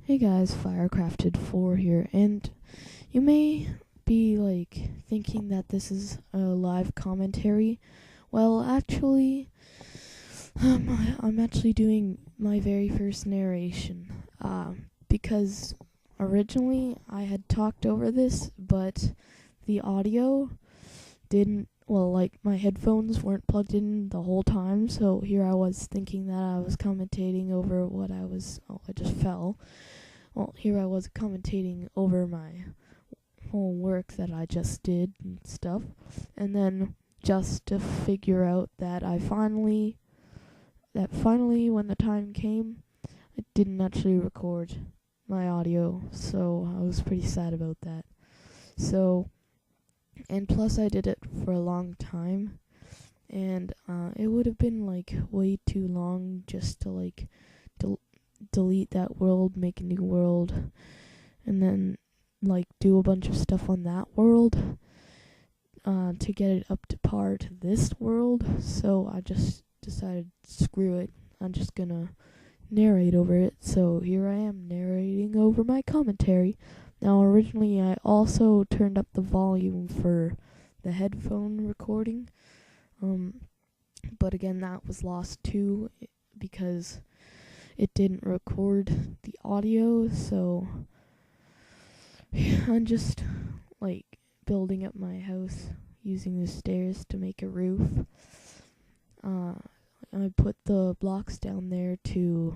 Hey guys, Firecrafted4 here, and you may be thinking that this is a live commentary. Well, actually, I'm actually doing my very first narration. Because originally I had talked over this, but the audio didn't. Well, my headphones weren't plugged in the whole time, so here I was thinking that I was commentating over what I was. Oh, I just fell. Well, here I was commentating over my whole work that I just did and stuff. And then just to figure out that finally, when the time came, I didn't actually record my audio. So I was pretty sad about that. So, and plus I did it for a long time. And it would have been way too long just to delete that world, make a new world, and then do a bunch of stuff on that world to get it up to par to this world. So I just decided, screw it, I'm just gonna narrate over it. So here I am narrating over my commentary. Now originally I also turned up the volume for the headphone recording, but again that was lost too because it didn't record the audio. So I'm just building up my house using the stairs to make a roof. I put the blocks down there to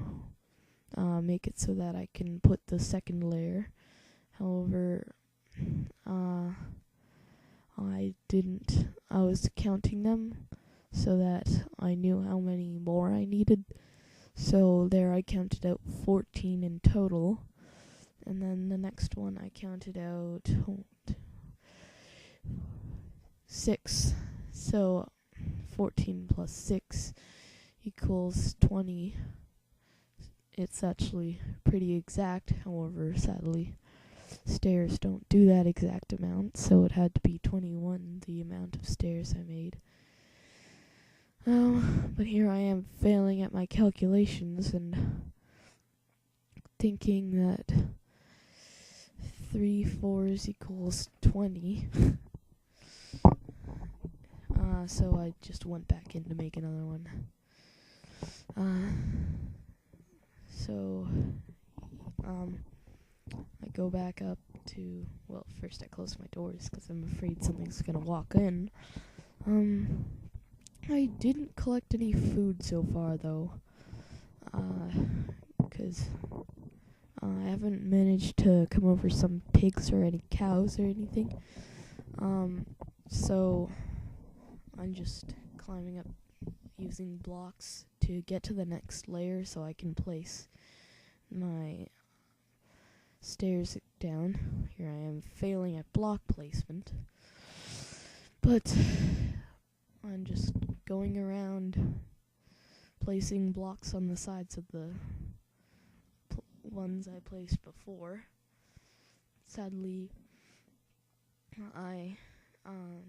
make it so that I can put the second layer. However, I didn't. I was counting them so that I knew how many more I needed. So there I counted out 14 in total. And then the next one I counted out 6. So 14 plus 6 equals 20. It's actually pretty exact. However, sadly, stairs don't do that exact amount. So it had to be 21, the amount of stairs I made. But here I am failing at my calculations and thinking that 3 4s equals 20. So I just went back in to make another one. I go back up to, well, first I close my doors because I'm afraid something's gonna walk in. I didn't collect any food so far though, because I haven't managed to come over some pigs or any cows or anything. So I'm just climbing up using blocks to get to the next layer so I can place my stairs down. Here I am failing at block placement, but I'm just going around placing blocks on the sides of the ones I placed before. Sadly, I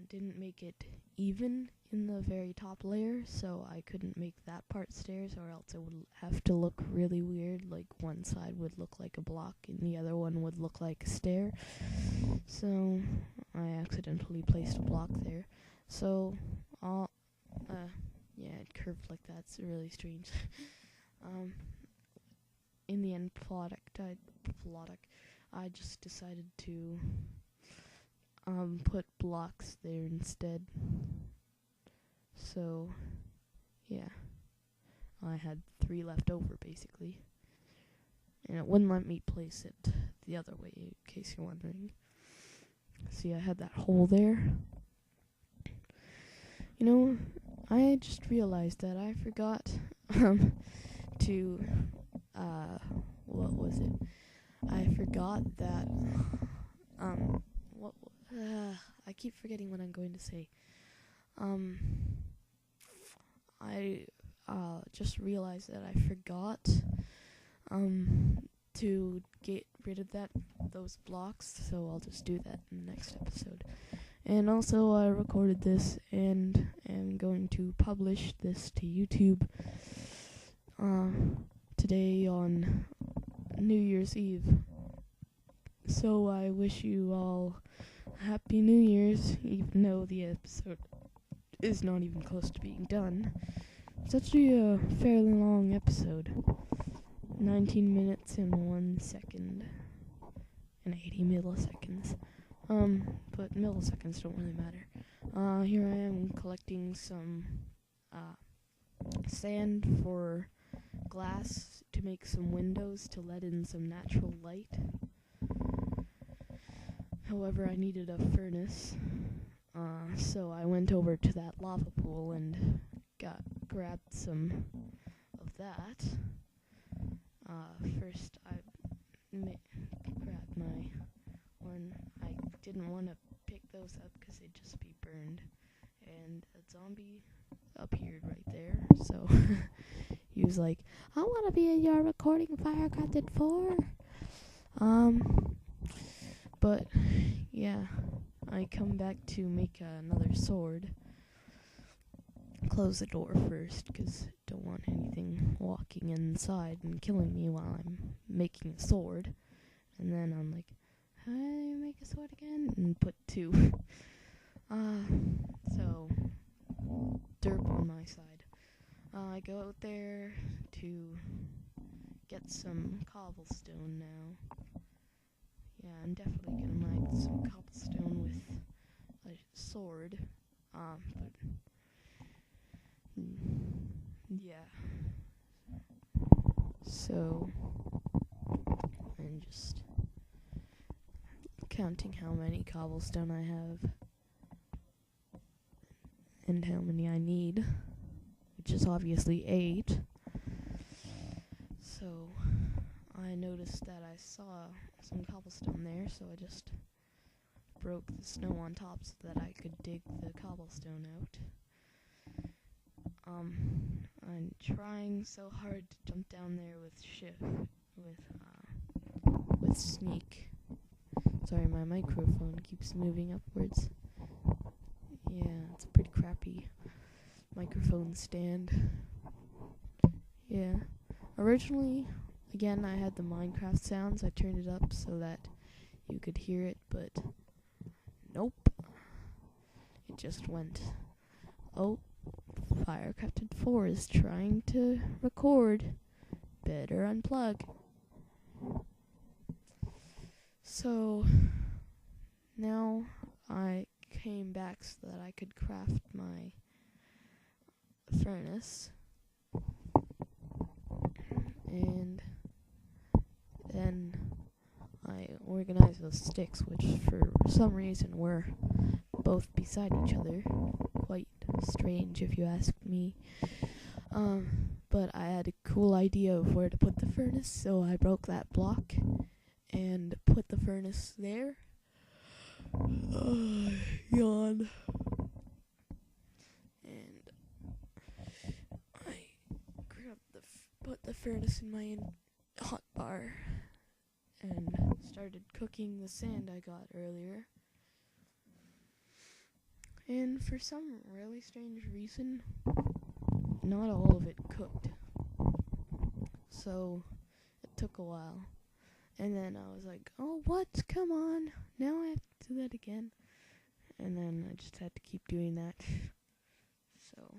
didn't make it even in the very top layer, so I couldn't make that part stairs, or else it would have to look really weird. One side would look like a block and the other one would look like a stair. So I accidentally placed a block there. So it curved like that. It's really strange. In the end product, I just decided to put blocks there instead. So yeah, I had 3 left over basically, and it wouldn't let me place it the other way, in case you're wondering. See, I had that hole there. You know, I just realized that I forgot to what was it? I forgot that I keep forgetting what I'm going to say. I just realized that I forgot to get rid of those blocks, so I'll just do that in the next episode. And also I recorded this and am going to publish this to YouTube today on New Year's Eve. So I wish you all Happy New Year's, even though the episode is not even close to being done. It's actually a fairly long episode. 19 minutes and 1 second. And 80 milliseconds. But milliseconds don't really matter. Here I am collecting some, sand for glass to make some windows to let in some natural light. However, I needed a furnace, so I went over to that lava pool and grabbed some of that. First, I grabbed my one. I didn't want to pick those up because they'd just be burned, and a zombie appeared right there, so he was like, I want to be in your recording Firecrafted 4. But yeah, I come back to make another sword. Close the door first, because I don't want anything walking inside and killing me while I'm making a sword. And then I'm like, how do I make a sword again? And put 2. So, derp on my side. I go out there to get some cobblestone now. Yeah, I'm definitely gonna make some cobblestone with a sword. But yeah. So I'm just counting how many cobblestone I have and how many I need, which is obviously 8. So I noticed that I saw some cobblestone there, so I just broke the snow on top so that I could dig the cobblestone out. I'm trying so hard to jump down there with shift, with sneak. Sorry, my microphone keeps moving upwards. Yeah, it's a pretty crappy microphone stand. Yeah. Originally, again, I had the Minecraft sounds. I turned it up so that you could hear it, but nope. It just went, oh, Firecrafted 4 is trying to record. Better unplug. So, now I came back so that I could craft my furnace. And then I organized those sticks, which for some reason were both beside each other. Quite strange if you ask me. But I had a cool idea of where to put the furnace, so I broke that block and put the furnace there. Yawn. And I put the furnace in my hot bar and started cooking the sand I got earlier. And for some really strange reason, not all of it cooked. So it took a while. And then I was like, oh, what? Come on. Now I have to do that again. And then I just had to keep doing that. So,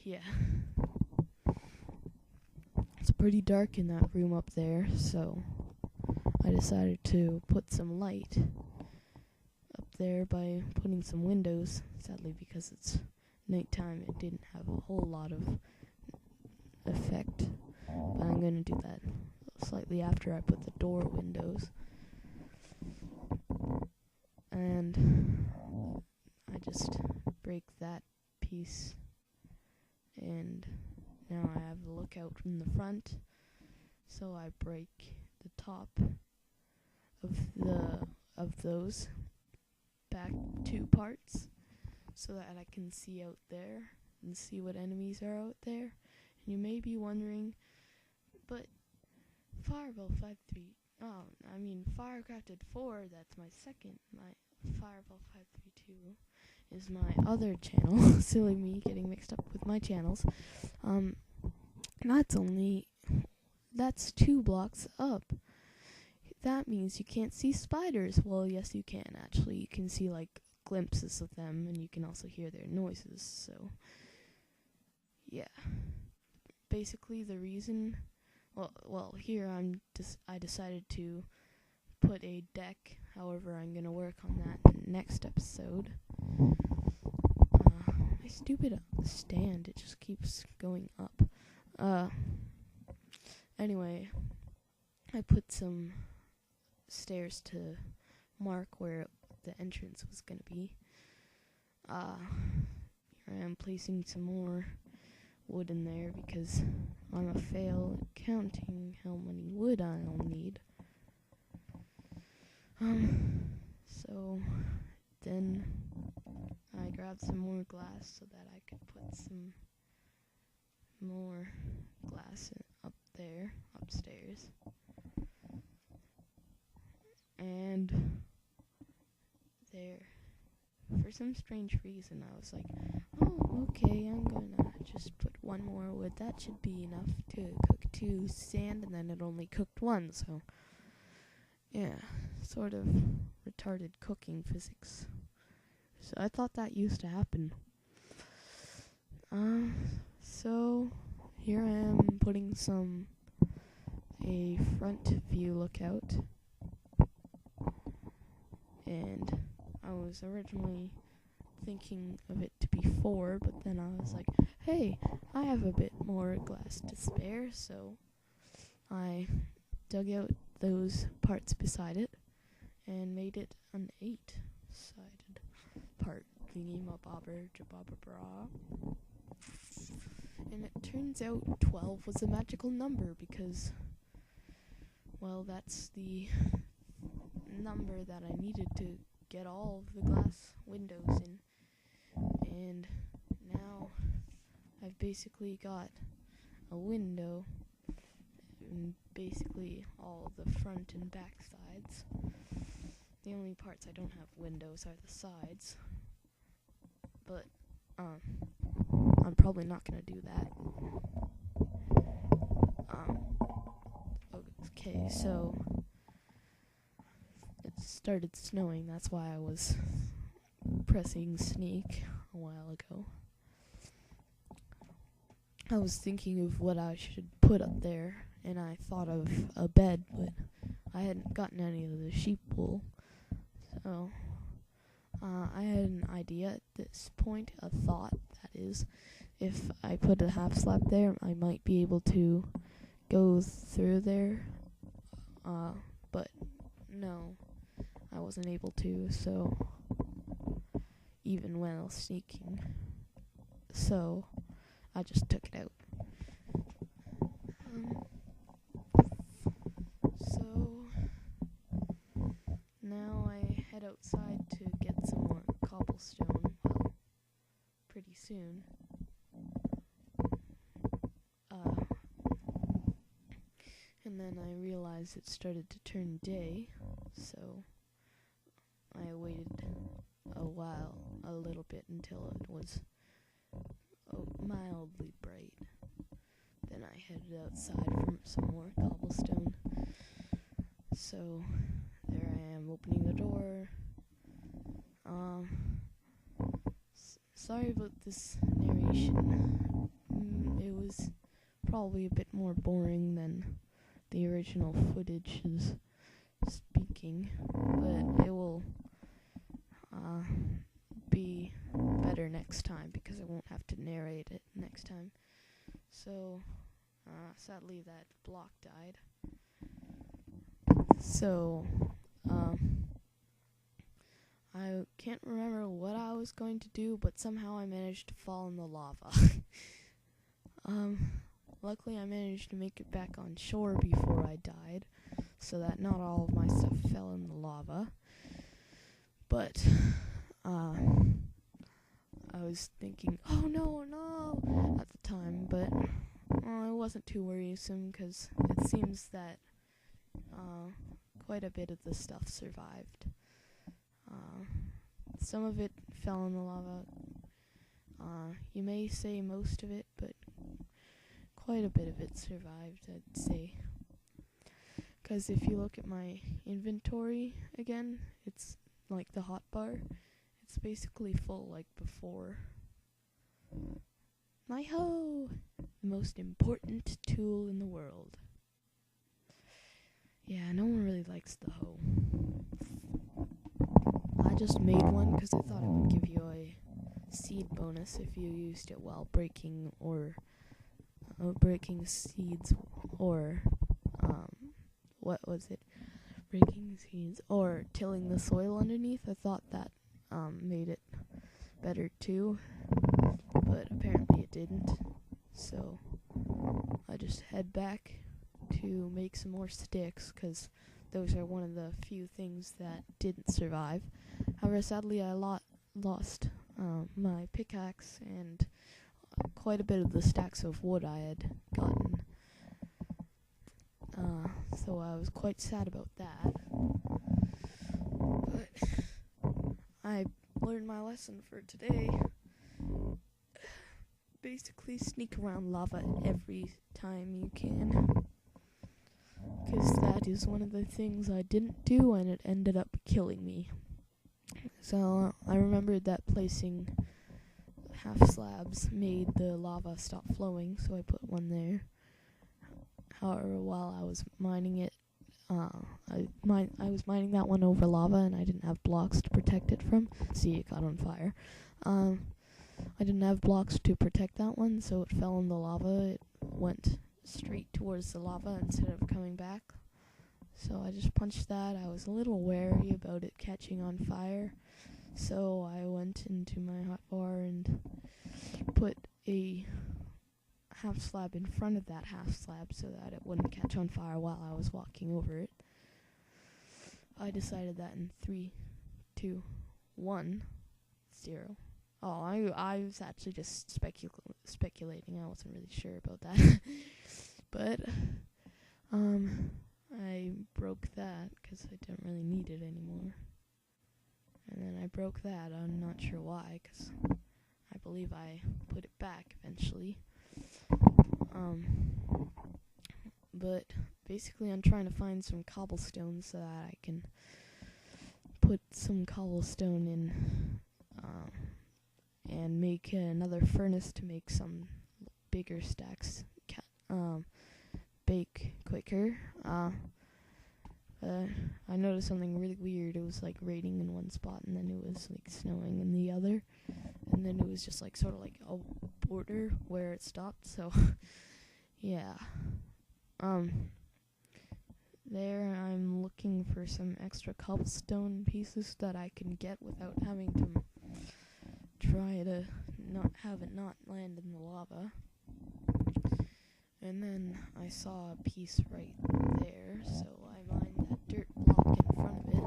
yeah. It's pretty dark in that room up there, so I decided to put some light up there by putting some windows. Sadly, because it's nighttime, it didn't have a whole lot of effect. But I'm going to do that slightly after I put the door windows. And I just break that piece, and now I have the lookout from the front, so I break the top of those back 2 parts so that I can see out there and see what enemies are out there. And you may be wondering, but Fireball 5.3, Firecrafted 4, that's my second. My Fireball 532 is my other channel. Silly me getting mixed up with my channels. That's only that's 2 blocks up. That means you can't see spiders. Well, yes, you can, actually. You can see, like, glimpses of them, and you can also hear their noises, so, yeah. Basically, the reason, here I decided to put a deck, however, I'm gonna work on that next episode. My stupid stand, it just keeps going up. Anyway, I put some stairs to mark where the entrance was gonna be. Here I am placing some more wood in there because I'm a fail at counting how many wood I'll need. So then I grabbed some more glass so that I could put some more glass up there, upstairs. And there, for some strange reason, I was like, oh, okay, I'm gonna just put one more wood. That should be enough to cook 2 sand, and then it only cooked 1, so, yeah, sort of retarded cooking physics. So I thought that used to happen. So here I am putting a front view lookout. And I was originally thinking of it to be 4, but then I was like, hey, I have a bit more glass to spare, so I dug out those parts beside it and made it an 8-sided part. Thingy ma bobber jababa bra. And it turns out 12 was a magical number because, well, that's the number that I needed to get all of the glass windows in. And now I've basically got a window in basically all the front and back sides. The only parts I don't have windows are the sides. But I'm probably not gonna do that. Okay, so it started snowing. That's why I was pressing sneak a while ago. I was thinking of what I should put up there, and I thought of a bed, but I hadn't gotten any of the sheep wool. So I had an idea at this point, a thought, that is, if I put a half slab there, I might be able to go through there, but no, I wasn't able to, so, even while sneaking, so I just took it out. So now I head outside to get some more cobblestone, well, pretty soon. And then I realized it started to turn day, so I waited a little bit until it was mildly bright. Then I headed outside for some more cobblestone. So there I am opening the door. Sorry about this narration. It was probably a bit more boring than the original footage is speaking, but it will be better next time because I won't have to narrate it next time. So sadly that block died. So I can't remember what I was going to do, but somehow I managed to fall in the lava. Luckily I managed to make it back on shore before I died, so that not all of my stuff fell in the lava. But I was thinking, oh no, at the time, but it wasn't too worrisome because it seems that quite a bit of the stuff survived. Some of it fell in the lava. You may say most of it, but quite a bit of it survived, I'd say. Because if you look at my inventory again, it's like the hotbar. It's basically full like before. My hoe! The most important tool in the world. Yeah, no one really likes the hoe. I just made one because I thought it would give you a seed bonus if you used it while breaking seeds or what was it? Breaking seeds or tilling the soil underneath. I thought that made it better too, but apparently it didn't. So I just head back to make some more sticks because those are one of the few things that didn't survive. However, sadly I lost my pickaxe and quite a bit of the stacks of wood I had gotten. So I was quite sad about that. But I learned my lesson for today. Basically sneak around lava every time you can. Because that is one of the things I didn't do and it ended up killing me. So I remembered that placing half slabs made the lava stop flowing, so I put one there. However, while I was mining it, I was mining that one over lava, and I didn't have blocks to protect it from. See, it caught on fire. I didn't have blocks to protect that one, so it fell in the lava. It went straight towards the lava instead of coming back. So I just punched that. I was a little wary about it catching on fire, so I went into my hotbar and put a half slab in front of that half slab so that it wouldn't catch on fire while I was walking over it. I decided that in 3, 2, 1, 0. Oh, I was actually just speculating. I wasn't really sure about that. But I broke that because I didn't really need it anymore. And then I broke that. I'm not sure why, because I believe I put it back eventually. But basically I'm trying to find some cobblestone so that I can put some cobblestone in and make another furnace to make some bigger stacks bake quicker. I noticed something really weird. It was like raining in one spot and then it was like snowing in the other, and then it was just like sort of like a border where it stopped. So yeah. There I'm looking for some extra cobblestone pieces that I can get without having to try to not have it not land in the lava. And then I saw a piece right there, so I mined that dirt block in front of it.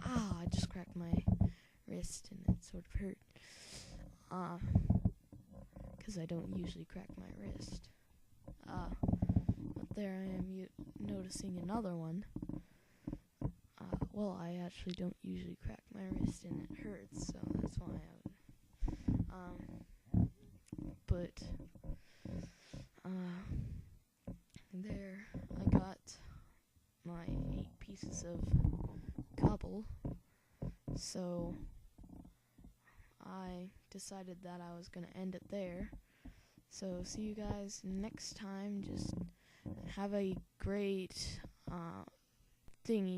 I just cracked my wrist and it sort of hurt. Because I don't usually crack my wrist. But there I am noticing another one. Well, I actually don't usually crack my wrist and it hurts, so that's why but there I got my 8 pieces of cobble, so I decided that I was gonna end it there. So see you guys next time. Just have a great thingy.